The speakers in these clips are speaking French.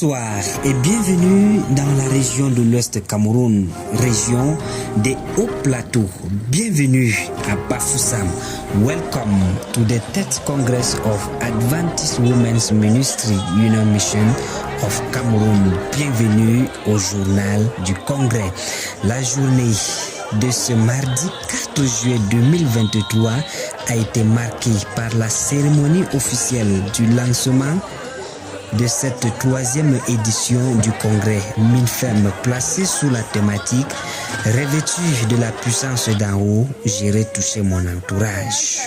Bonsoir et bienvenue dans la région de l'Ouest Cameroun, région des Hauts Plateaux. Bienvenue à Bafoussam. Welcome to the 10th Congress of Adventist Women's Ministry Union Mission of Cameroon. Bienvenue au journal du Congrès. La journée de ce mardi 4 juillet 2023 a été marquée par la cérémonie officielle du lancement de cette troisième édition du congrès MINFEM placée sous la thématique « Revêtu de la puissance d'en haut, j'irai toucher mon entourage ».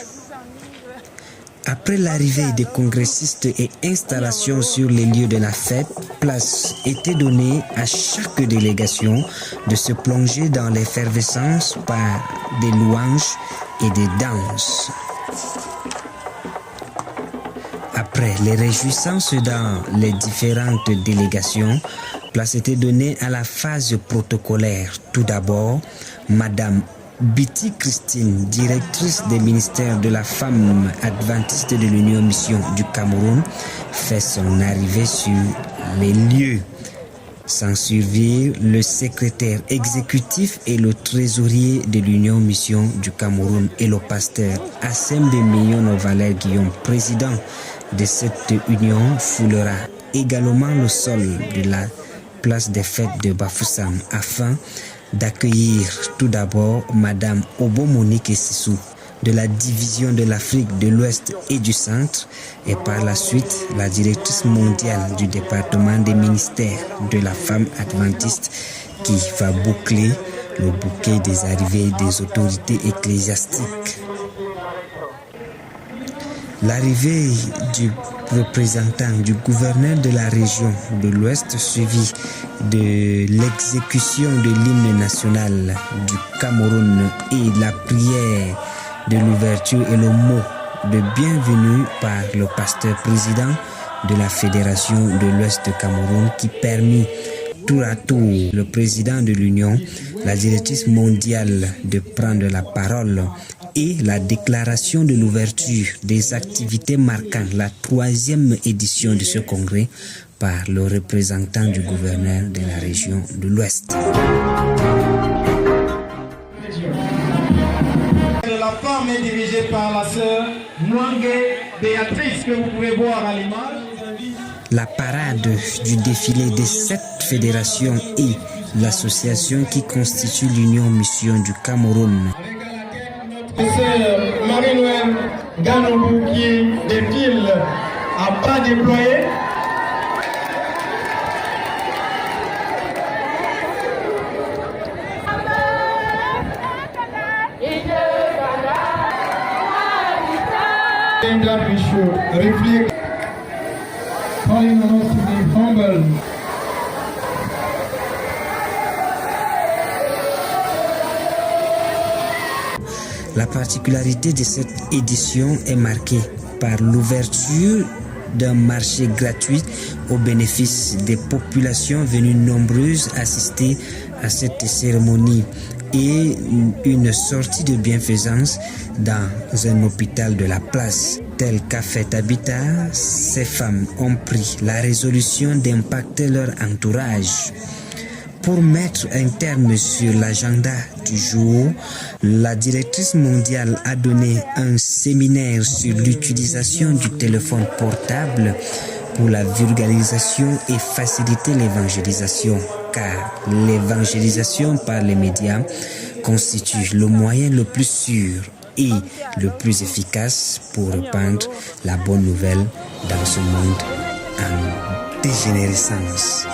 Après l'arrivée des congressistes et installation sur les lieux de la fête, place était donnée à chaque délégation de se plonger dans l'effervescence par des louanges et des danses. Après les réjouissances dans les différentes délégations, place était donnée à la phase protocolaire. Tout d'abord, Madame Biti Christine, directrice des ministères de la femme adventiste de l'Union Mission du Cameroun, fait son arrivée sur les lieux. S'en suivirent le secrétaire exécutif et le trésorier de l'Union Mission du Cameroun et le pasteur Assemblée Million Valère Guillaume, président de cette union, foulera également le sol de la place des fêtes de Bafoussam afin d'accueillir tout d'abord Madame Obo Monique Sissou de la division de l'Afrique de l'Ouest et du Centre et par la suite la directrice mondiale du département des ministères de la femme adventiste qui va boucler le bouquet des arrivées des autorités ecclésiastiques. L'arrivée du représentant du gouverneur de la région de l'Ouest suivi de l'exécution de l'hymne national du Cameroun et la prière de l'ouverture et le mot de bienvenue par le pasteur président de la Fédération de l'Ouest Cameroun qui permit tour à tour le président de l'Union, la directrice mondiale de prendre la parole et la déclaration de l'ouverture des activités marquant la troisième édition de ce congrès par le représentant du gouverneur de la région de l'Ouest. La femme est dirigée par la sœur Mouangé Béatrice que vous pouvez voir à l'image. La parade du défilé des 7 fédérations et l'association qui constitue l'Union Mission du Cameroun. Sœur Marie-Noël Ganoubou qui défile à pas déployé. Reflect. Calling on us to be humble. La particularité de cette édition est marquée par l'ouverture d'un marché gratuit au bénéfice des populations venues nombreuses assister à cette cérémonie et une sortie de bienfaisance dans un hôpital de la place. Tel qu'a fait Habitat, ces femmes ont pris la résolution d'impacter leur entourage. Pour mettre un terme sur l'agenda du jour, la directrice mondiale a donné un séminaire sur l'utilisation du téléphone portable pour la vulgarisation et faciliter l'évangélisation, car l'évangélisation par les médias constitue le moyen le plus sûr et le plus efficace pour répandre la bonne nouvelle dans ce monde en dégénérescence.